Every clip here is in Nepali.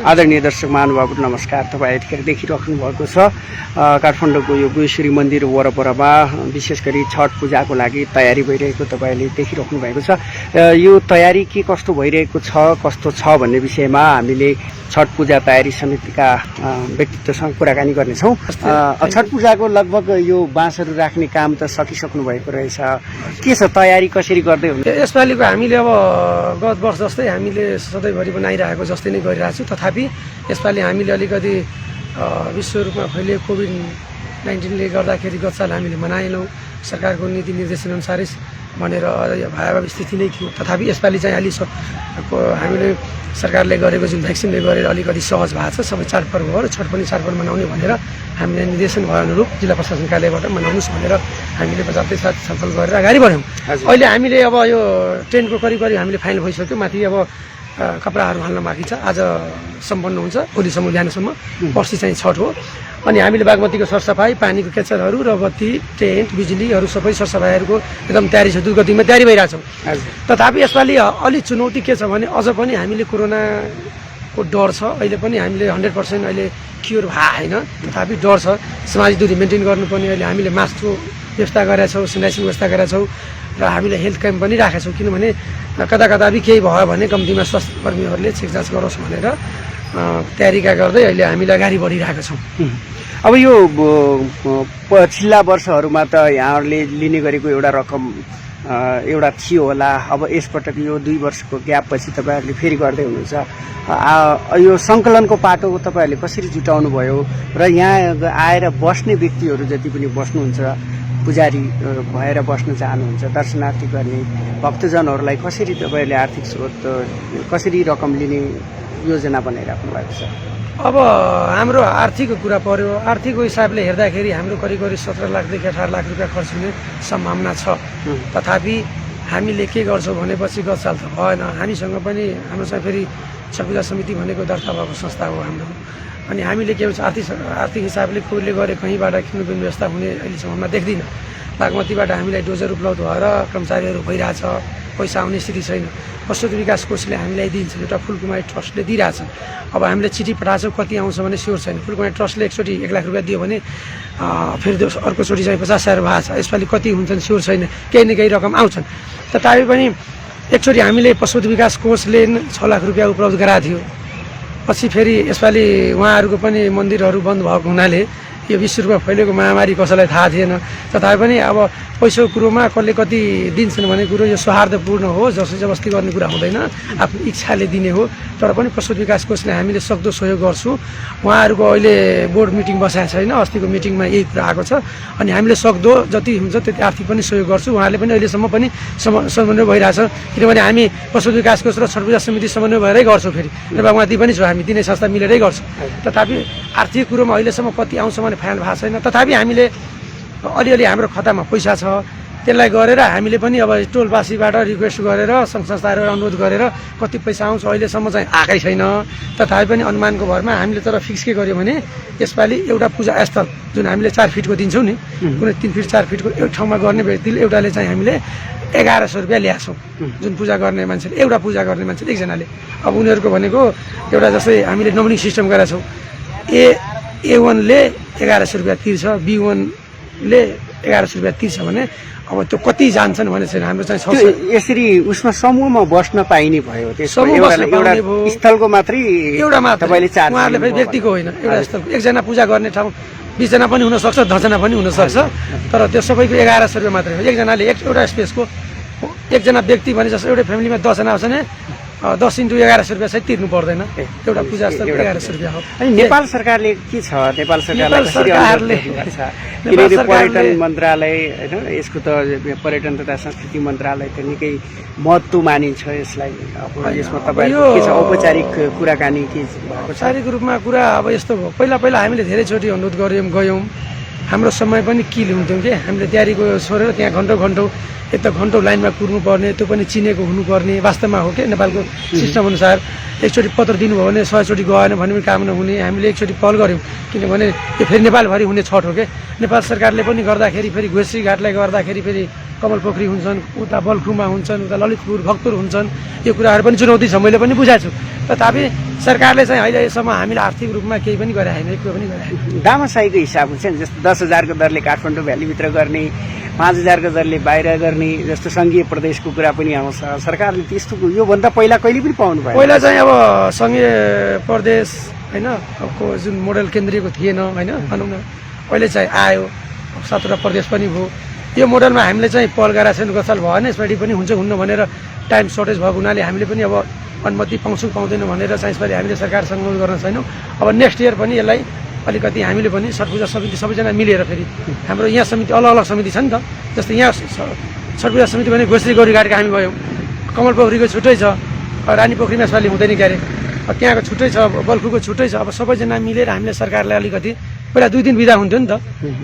आदरणीय दर्शक महानुभाव नमस्कार। तपाईँ यतिखेर देखिराख्नु भएको छ काठमाडौँको यो गुहेश्वरी मन्दिर वरपरमा विशेष गरी छठ पूजाको लागि तयारी भइरहेको तपाईँले देखिराख्नु भएको छ। यो तयारी के कस्तो भइरहेको छ, कस्तो छ भन्ने विषयमा हामीले छठ पूजा तयारी समितिका व्यक्तित्वसँग कुराकानी गर्नेछौँ। छठ पूजाको लगभग यो बाँसहरू राख्ने काम त सकिसक्नु भएको रहेछ, के छ तयारी, कसरी गर्दै हुनु? यसपालिको हामीले अब गत वर्ष जस्तै हामीले सधैँभरि बनाइरहेको जस्तै नै गरिरहेको छु। तथापि यसपालि हामीले अलिकति विश्व रूपमा फैलिएको कोभिड-19ले गर्दाखेरि गत साल हामीले मनाएनौँ। सरकारको नीति निर्देशन अनुसारै भनेर भयावह स्थिति नै थियो। तथापि यसपालि चाहिँ अलि हामीले सरकारले गरेको जुन भ्याक्सिनले गरेर अलिकति सहज भएको छ। सबै चाडपर्व हो र छठ पनि चाडपर्व मनाउने भनेर हामीले निर्देशन भए अनुरूप जिल्ला प्रशासन कार्यालयबाट मनाउनुहोस् भनेर हामीले बजारकै साथ छलफल गरेर अगाडि बढ्यौँ। अहिले हामीले अब यो टेन्टको करिब हामीले फाइनल भइसक्यो। माथि अब कपडाहरू हाल्न बाँकी छ। आज सम्पन्न हुन्छ, भोलिसम्म बिहानसम्म। पर्सि चाहिँ छठ हो। अनि हामीले बागमतीको सरसफाइ, पानीको केचरहरू र बत्ती, टेन्ट, बिजुलीहरू सबै सरसफाइहरूको एकदम तयारी छ, द्रुतगतिमा तयारी भइरहेछौँ। तथापि यसपालि अलिक चुनौती के छ भने अझ पनि हामीले कोरोनाको डर छ। अहिले पनि हामीले 100% अहिले क्योर भए होइन, तथापि डर छ। सामाजिक दूरी मेन्टेन गर्नुपर्ने अहिले हामीले मास्कको व्यवस्था गरेका छौँ, सेनिटाइजेसन व्यवस्था गरेका छौँ र हामीले हेल्थ क्याम्प पनि राखेका छौँ। किनभने कता कता केही भयो भने कम्तीमा स्वास्थ्य कर्मीहरूले चेकजाँच गरोस् भनेर तयारीका गर्दै अहिले हामीले अगाडि बढिरहेका छौँ। अब यो पछिल्ला वर्षहरूमा त यहाँहरूले लिने गरेको एउटा रकम एउटा थियो होला, अब यसपटक यो 2 वर्षको ग्यापपछि तपाईँहरूले फेरि गर्दै हुनुहुन्छ। यो सङ्कलनको पाटो तपाईँहरूले कसरी जुटाउनु भयो र यहाँ आएर बस्ने व्यक्तिहरू जति पनि बस्नुहुन्छ, पुजारी भएर बस्न चाहनुहुन्छ, दर्शनार्थी गर्ने भक्तजनहरूलाई कसरी तपाईँहरूले आर्थिक स्रोत, कसरी रकम लिने योजना बनाइराख्नु भएको छ? अब हाम्रो आर्थिकको कुरा पर्यो। आर्थिकको हिसाबले हेर्दाखेरि हाम्रो करिब 17 लाखदेखि 18 लाख रुपियाँ खर्च हुने सम्भावना छ। तथापि हामीले के गर्छौँ भनेपछि गत साल त भएन। हामीसँग पनि हाम्रो चाहिँ फेरि छठ पूजा समिति भनेको दर्ता भएको संस्था हो हाम्रो। अनि हामीले के भन्छ आर्थिक हिसाबले कोहीले गरे कहीँबाट किनबिन व्यवस्था हुने अहिलेसम्म देख्दिनँ। बागमतीबाट हामीलाई डोजर उपलब्ध भएर कर्मचारीहरू भइरहेछ, पैसा आउने स्थिति छैन। पशुपति विकास कोषले हामीलाई दिन्छ, एउटा फुलकुमारी ट्रस्टले दिइरहेछ। अब हामीले चिठी पठाएको छौँ, कति आउँछ भने स्योर छैन। फुलकुमारी ट्रस्टले एकचोटि 1 लाख रुपियाँ दियो भने फेरि अर्कोचोटि चाहिँ 50,000 भएको छ। यसपालि कति हुन्छन् स्योर छैन, केही न केही रकम आउँछन्। तथापि पनि एकचोटि हामीले पशुपति विकास कोषले 6 लाख रुपियाँ उपलब्ध गराएको थियो। पछि फेरि यसपालि उहाँहरूको पनि मन्दिरहरू बन्द भएको हुनाले यो विश्वमा फैलेको महामारी कसैलाई थाहा थिएन। तथापि पनि अब पैसाको कुरोमा कसले कति दिन्छन् भन्ने कुरो यो सौहार्दपूर्ण हो, जसो जबस्ती गर्ने कुरा हुँदैन, आफ्नो इच्छाले दिने हो। तर पनि पशुपति विकास कोषले हामीले सक्दो सहयोग गर्छौँ। उहाँहरूको अहिले बोर्ड मिटिङ बसेको छैन, अस्तिको मिटिङमा यही कुरा आएको छ। अनि हामीले सक्दो जति हुन्छ त्यति आर्थिक पनि सहयोग गर्छौँ। उहाँले पनि अहिलेसम्म पनि समन्वय भइरहेछ। किनभने हामी पशुपति विकास कोष र छठ पूजा समिति समन्वय भएरै गर्छौँ। फेरि र बागमती पनि छौँ, हामी तिनै संस्था मिलेरै गर्छौँ। तथापि आर्थिक कुरोमा अहिलेसम्म कति आउँछ भने फाइनल भएको छैन। तथापि हामीले अलिअलि हाम्रो खातामा पैसा छ, त्यसलाई गरेर हामीले पनि अब टोलवासीबाट रिक्वेस्ट गरेर सङ्घ संस्थाहरू अनुरोध गरेर कति पैसा आउँछ अहिलेसम्म चाहिँ आएकै छैन। तथापि पनि अनुमानको भरमा हामीले तर फिक्स के गर्यो भने यसपालि एउटा पूजा स्थल जुन हामीले 4 फिटको दिन्छौँ नि, कुनै 3 फिट 4 फिटको एक ठाउँमा गर्ने व्यक्तिले एउटाले चाहिँ हामीले 1100 रुपियाँ ल्याएछौँ। जुन पूजा गर्ने मान्छेले, एउटा पूजा गर्ने मान्छेले एकजनाले। अब उनीहरूको भनेको एउटा जस्तै हामीले नम्बरिङ सिस्टम गरेका छौँ। A1ले 1100 रुपियाँ तिर्छ, B1ले 1100 रुपियाँ तिर्छ भने अब त्यो कति जान्छन् भने चाहिँ हाम्रो चाहिँ यसरी उसमा समूहमा बस्न पाइने भयो। एउटा स्थलको मात्रै एउटा मात्र तपाईँले चार्ज, उहाँहरूले फेरि व्यक्तिको होइन, एउटा स्थलको। एकजना पूजा गर्ने ठाउँ 20 जना पनि हुनसक्छ, 10 जना पनि हुनसक्छ। तर त्यो सबैको 1100 रुपियाँ मात्रै हो। एकजनाले एउटा स्पेसको, एकजना व्यक्ति भने जस्तो एउटा फ्यामिलीमा 10 जना आउँछ भने 10 × 1100 रुपियाँ चाहिँ तिर्नु पर्दैन। एउटा पूजा स्थल 1100 रुपियाँ हो। अनि नेपाल सरकारले के छ? नेपाल सरकारले पर्यटन मन्त्रालय होइन, यसको त पर्यटन तथा संस्कृति मन्त्रालय त निकै महत्त्व मानिन्छ यसलाई। अब यसमा तपाईँको के छ औपचारिक कुराकानी? के औपचारिक रूपमा कुरा अब यस्तो भयो, पहिला हामीले धेरैचोटि अनुरोध गयौँ। हाम्रो समय पनि किल हुन्थ्यौँ कि हामीले तयारीको छोडेर त्यहाँ घन्टौँ एक त घन्टौँ लाइनमा कुर्नुपर्ने, त्यो पनि चिनेको हुनुपर्ने। वास्तवमा हो कि नेपालको सिस्टम अनुसार एकचोटि पत्र दिनुभयो भने 100 चोटि गएन भने पनि काम नहुने। हामीले एकचोटि पहल गऱ्यौँ, किनभने यो फेरि नेपालभरि हुने छठ हो कि। नेपाल सरकारले पनि गर्दाखेरि फेरि गुहेश्वरी घाटलाई गर्दाखेरि फेरि कमल पोखरी हुन्छन्, उता बल्खुमा हुन्छन्, उता ललितपुर भक्तपुर हुन्छन्। यो कुराहरू पनि चुनौती छ, मैले पनि बुझाएको छु। तथापि सरकारले चाहिँ अहिलेसम्म हामीलाई आर्थिक रूपमा केही पनि गरे होइन, एक पनि गरे होइन। दामासाईको हिसाब हुन्छ नि, जस्तो 10,000 को दरले काठमाडौँ भ्यालीभित्र गर्ने, 5,000 को दरले बाहिर गर्ने, जस्तो सङ्घीय प्रदेशको कुरा पनि आउँछ। सरकारले त्यस्तो योभन्दा पहिला कहिले पनि पाउनु भयो? पहिला चाहिँ अब सङ्घीय प्रदेश होइन को जुन मोडल केन्द्रीयको थिएन होइन भनौँ न, अहिले चाहिँ आयो, 17 प्रदेश पनि भयो। यो मोडलमा हामीले चाहिँ पहल गरेका छौँ। गत साल भएन, यसपालि पनि हुन्छ हुन्न भनेर टाइम सर्टेज भएको हुनाले हामीले पनि अब अनुमति पाउँछौँ पाउँदैन भनेर चाहिँ यसपालि हामीले सरकारसँग उयो गर्न छैनौँ। अब नेक्स्ट इयर पनि यसलाई अलिकति हामीले पनि छठ पूजा समिति सबैजना मिलेर फेरि हाम्रो यहाँ समिति अलग अलग समिति छ नि त। जस्तै यहाँ छठ पूजा समिति भने घोसरी गौरी घाटका हामी गयौँ, कमल पोखरीको छुट्टै छ, रानी पोखरीमा यसपालि हुँदैन क्यारे, त्यहाँको छुट्टै छ, बल्खुको छुट्टै छ। अब सबैजना मिलेर हामीले सरकारलाई अलिकति पहिला 2 दिन बिदा हुन्थ्यो नि त,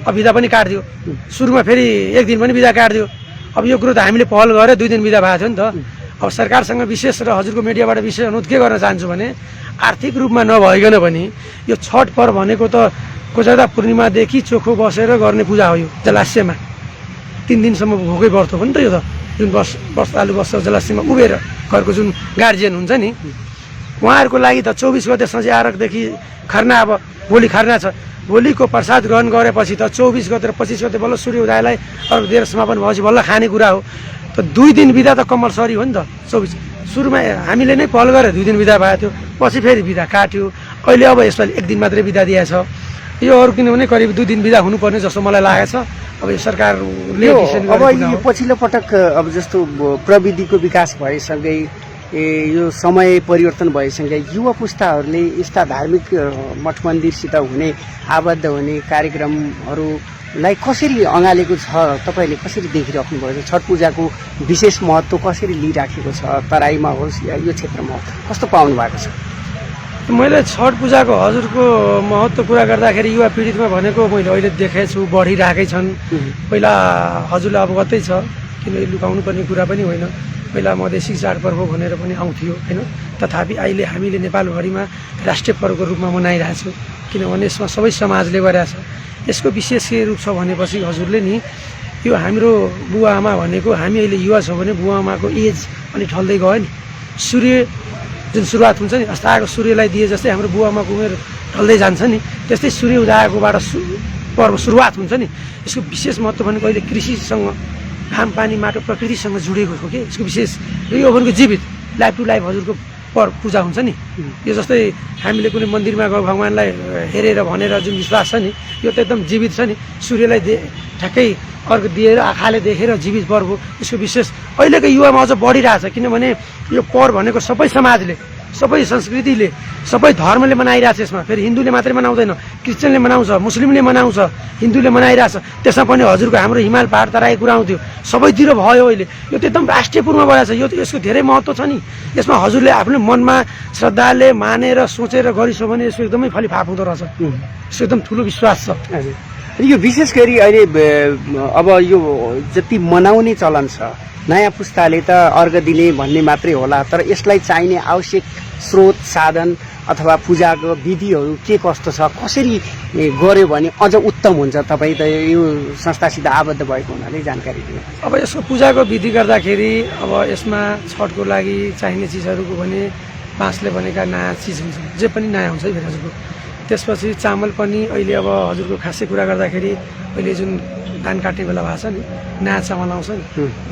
अब बिदा पनि काटिदियो। सुरुमा फेरि 1 दिन पनि बिदा काटिदियो। अब यो कुरो त हामीले पहल गरेर 2 दिन बिदा भएको थियो नि त। अब सरकारसँग विशेष र हजुरको मिडियाबाट विशेष अनुरोध के गर्न चाहन्छु भने आर्थिक रूपमा नभइकन पनि यो छठ पर्व भनेको त कोजादा पूर्णिमादेखि चोखो बसेर गर्ने पूजा हो। यो जलाशयमा 3 दिनसम्म भोकै व्रत हो नि त। यो त जुन वर्षालु वर्ष जलाशयमा उभिएर घरको जुन गार्जियन हुन्छ नि उहाँहरूको लागि त 24 गते सञ्चै आरकदेखि खर्ना, अब भोलि खर्ना छ, भोलिको प्रसाद ग्रहण गरेपछि त 24 गते र 25 गते बल्ल सूर्य उदयलाई अर्घ दिएर समापन भएपछि बल्ल खाने कुरा हो। त 2 दिन बिदा त कम्पलसरी हो नि त। 24 सुरुमा हामीले नै पहल गरेर 2 दिन बिदा भएको थियो, पछि फेरि बिदा काट्यो। अहिले अब यसपालि 1 दिन मात्रै बिदा दिएको छ। यो अरू किनभने करिब 2 दिन बिदा हुनुपर्ने जस्तो मलाई लागेको छ। अब यो सरकारले अब यो पछिल्लो पटक अब जस्तो प्रविधिको विकास भएसँगै यो समय परिवर्तन भएसँगै युवा पुस्ताहरूले यस्ता धार्मिक मठ मन्दिरसित हुने आबद्ध हुने कार्यक्रमहरूलाई कसरी अँगालेको छ, तपाईँले कसरी देखिराख्नु भएको छ? छठ पूजाको विशेष महत्त्व कसरी लिइराखेको छ, तराईमा होस् या यो क्षेत्रमा कस्तो पाउनु भएको छ? मैले छठ पूजाको हजुरको महत्त्व कुरा गर्दाखेरि युवा पीडितमा भनेको मैले अहिले देखेको छु बढिरहेकै छन्। पहिला हजुरलाई अवगतै छ, किन लुकाउनु पर्ने कुरा पनि होइन। पहिला मधेसी चाडपर्व भनेर पनि आउँथ्यो होइन, तथापि अहिले हामीले नेपालभरिमा राष्ट्रिय पर्वको रूपमा मनाइरहेछौँ, किनभने यसमा सबै समाजले गरेका छ। यसको विशेष के रूप छ भनेपछि हजुरले नि यो हाम्रो बुवा आमा भनेको हामी अहिले युवा छौँ भने बुवा आमाको एज अनि ढल्दै गयो नि। सूर्य जुन सुरुवात हुन्छ नि, अस्ताएको सूर्यलाई दिए जस्तै हाम्रो बुवा आमाको उमेर ढल्दै जान्छ नि, त्यस्तै सूर्य उदयकोबाट पर्व सुरुवात हुन्छ नि। यसको विशेष महत्त्व भनेको अहिले कृषिसँग, घामपानी माटो प्रकृतिसँग जोडिएको हो कि यसको विशेष। यो भनेको जीवित लाइफ टु लाइफ हजुरको पर्व पूजा हुन्छ नि। यो जस्तै हामीले कुनै मन्दिरमा गयो भगवान्लाई हेरेर भनेर जुन विश्वास छ नि, यो त एकदम जीवित छ नि। सूर्यलाई ठ्याक्कै अर्घ दिएर आँखाले देखेर जीवित पर्व हो। यसको विशेष अहिलेको युवामा अझ बढिरहेछ, किनभने यो पर्व भनेको सबै समाजले, सबै संस्कृतिले, सबै धर्मले मनाइरहेछ। यसमा फेरि हिन्दूले मात्रै मनाउँदैन, क्रिस्चियनले मनाउँछ, मुस्लिमले मनाउँछ, हिन्दूले मनाइरहेछ। त्यसमा पनि हजुरको हाम्रो हिमाल पहाड तराई कुरा आउँथ्यो, सबैतिर भयो अहिले। यो त एकदम राष्ट्रिय पूर्व भएछ। यो यसको धेरै महत्त्व छ नि। यसमा हजुरले आफ्नो मनमा श्रद्धाले मानेर सोचेर गरिसो भने यसको एकदमै फलिफाप हुँदो रहेछ। यसको एकदम ठुलो विश्वास छ। यो विशेष गरी अहिले अब यो जति मनाउने चलन छ, नयाँ पुस्ताले त अर्घ दिने भन्ने मात्रै होला, तर यसलाई चाहिने आवश्यक स्रोत साधन अथवा पूजाको विधिहरू के कस्तो छ, कसरी गर्यो भने अझ उत्तम हुन्छ? तपाईँ त यो संस्थासित आबद्ध भएको हुनाले जानकारी दिनु। अब यसको पूजाको विधि गर्दाखेरि अब यसमा छठको लागि चाहिने चिजहरूको भने बाँसले बनेका नयाँ चिज हुन्छ, जे पनि नयाँ हुन्छ है फेरि हजुरको। त्यसपछि चामल पनि अहिले अब हजुरको खासै कुरा गर्दाखेरि अहिले जुन धान काट्ने बेला भएको छ नि, नयाँ चामल आउँछ नि,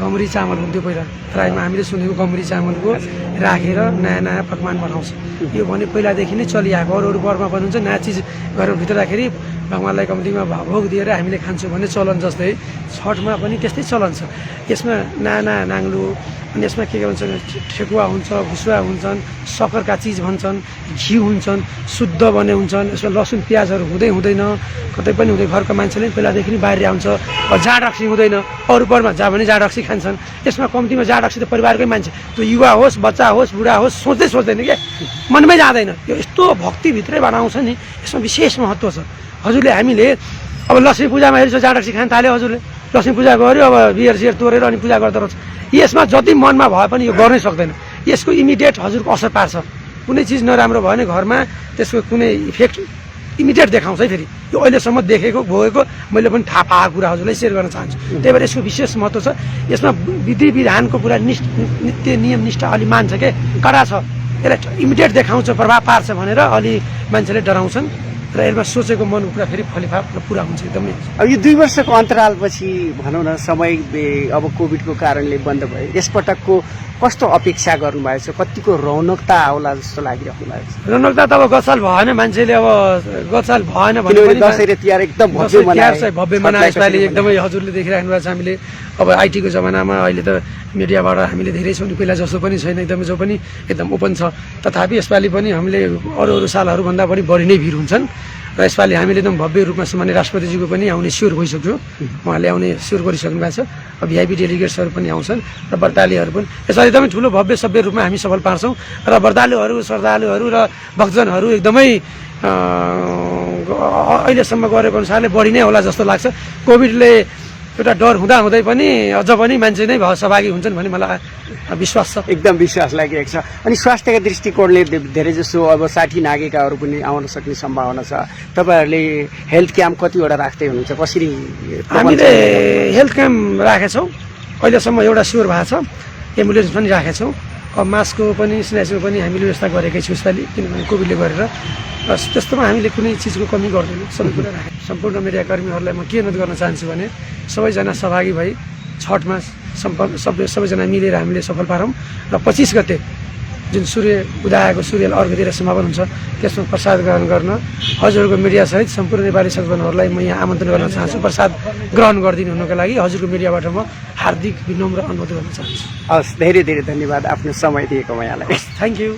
गम्री चामल हुन्थ्यो पहिला तराईमा, हामीले सुनेको गम्री चामलको राखेर नयाँ नयाँ पकवान बनाउँछ। यो भने पहिलादेखि नै चलिआएको। अरू पर्वमा पनि हुन्छ नयाँ चिज घरमा भित्र राखेर भगवान्लाई कम्तीमा भोग दिएर हामीले खान्छौँ भन्ने चलन जस्तै छठमा पनि त्यस्तै चलन छ। यसमा नयाँ नयाँ नाङ्लो, अनि यसमा के हुन्छ भने ठेकुवा हुन्छ, भुसुवा हुन्छन्, सक्खरका चिज भन्छन्, घिउ हुन्छन्, शुद्ध बने हुन्छन्। यसमा लसुन प्याजहरू हुँदैन, कतै पनि हुँदैन। घरको मान्छेले पहिलादेखि बाहिर आउँछ। जाँड रक्सी हुँदैन, अरू पर्वमा जहाँ भने जाँड रक्सी खान्छन्। यसमा कम्तीमा जाँड रक्सी त परिवारकै मान्छे, त्यो युवा होस्, बच्चा होस्, बुढा होस्, सोच्दैन क्या, मनमै जाँदैन। यो यस्तो भक्तिभित्रैबाट आउँछ नि, यसमा विशेष महत्त्व छ। हजुरले हामीले अब लक्ष्मी पूजामा हेर्छ जाँड रक्सी खान थाल्यो, हजुरले लक्ष्मी पूजा गर्यो, अब बियर सियर तोडेर अनि पूजा गर्दो रहेछ। यसमा जति मनमा भए पनि यो गर्नै सक्दैन। यसको इमिडिएट हजुरको असर पार्छ। कुनै चिज नराम्रो भयो भने घरमा त्यसको कुनै इफेक्ट इमिडिएट देखाउँछ है। फेरि यो अहिलेसम्म देखेको भोगेको मैले पनि थाहा पाएको कुराहरूलाई सेयर गर्न चाहन्छु। त्यही भएर यसको विशेष महत्त्व छ। यसमा विधि विधानको कुरा नित्य नियम निष्ठा अलि मान्छ के कडा छ। यसलाई इमिडिएट देखाउँछ प्रभाव पार्छ भनेर अलि मान्छेले डराउँछन् र यसमा सोचेको मनको कुरा फेरि फलिफाप पुरा हुन्छ एकदमै। अब यो 2 वर्षको अन्तरालपछि भनौँ न समय अब कोभिडको कारणले बन्द भयो, यसपटकको कस्तो अपेक्षा गर्नुभएको छ? कतिको रौनकता आउला जस्तो लागिराख्नु भएको छ? रौनकता त अब गतसाल भएन, मान्छेले अब गतसाल भएन भने पनि दसैँ र तिहार एकदम भव्य मनाए। यसपालि एकदमै हजुरले देखिराख्नु भएको छ। हामीले अब आइटीको जमानामा अहिले त मिडियाबाट हामीले धेरै छौँ, पहिला जस्तो पनि छैन, एकदमै जो पनि एकदम ओपन छ। तथापि यसपालि पनि हामीले अरू सालहरूभन्दा पनि बढी नै भिड हुन्छन् र यसपालि हामीले एकदम भव्य रूपमा माननीय राष्ट्रपतिजीको पनि आउने स्योर भइसक्यो, उहाँले आउने स्योर गरिसक्नु भएको छ। अब भिआइपी डेलिगेट्सहरू पनि आउँछन् र व्रतालुहरू पनि यसपालि एकदमै ठुलो भव्य सभ्य रूपमा हामी सफल पार्छौँ र व्रतालुहरू श्रद्धालुहरू र भक्तजनहरू एकदमै अहिलेसम्म गरेको अनुसारले बढी नै होला जस्तो लाग्छ। कोभिडले एउटा डर हुँदै पनि अझ पनि मान्छे नै सहभागी हुन्छन् भन्ने मलाई विश्वास छ। एकदम विश्वास लागिरहेको छ। अनि स्वास्थ्यका दृष्टिकोणले धेरै जसो अब 60 नागेकाहरू पनि आउन सक्ने सम्भावना छ। तपाईँहरूले हेल्थ क्याम्प कतिवटा राख्दै हुनुहुन्छ? कसरी? हामीले हेल्थ क्याम्प राखेछौँ, अहिलेसम्म एउटा स्योर भएको छ। एम्बुलेन्स पनि राखेछौँ। अब मास्कको पनि सेनिटाइजरको पनि हामीले व्यवस्था गरेकै छौँ यसपालि, किनभने कोभिडले गरेर त्यस्तोमा हामीले कुनै चिजको कमी गर्दैनौँ, सबै कुरा राखेँ। सम्पूर्ण मिडियाकर्मीहरूलाई म के अनुरोध गर्न चाहन्छु भने सबैजना सहभागी भई छठमा सबैजना मिलेर हामीले सफल पारौँ र 25 गते जुन सूर्य उदाएको सूर्य अर्घ दिएर समापन हुन्छ त्यसमा प्रसाद ग्रहण गर्न हजुरको मिडियासहित सम्पूर्ण नेपाली सद्भावनाहरूलाई म यहाँ आमन्त्रण गर्न चाहन्छु। प्रसाद ग्रहण गरिदिनु हुनुको लागि हजुरको मिडियाबाट म हार्दिक विनम्र अनुरोध गर्न चाहन्छु। हस्, धेरै धेरै धन्यवाद आफ्नो समय दिएको यहाँलाई। Thank you.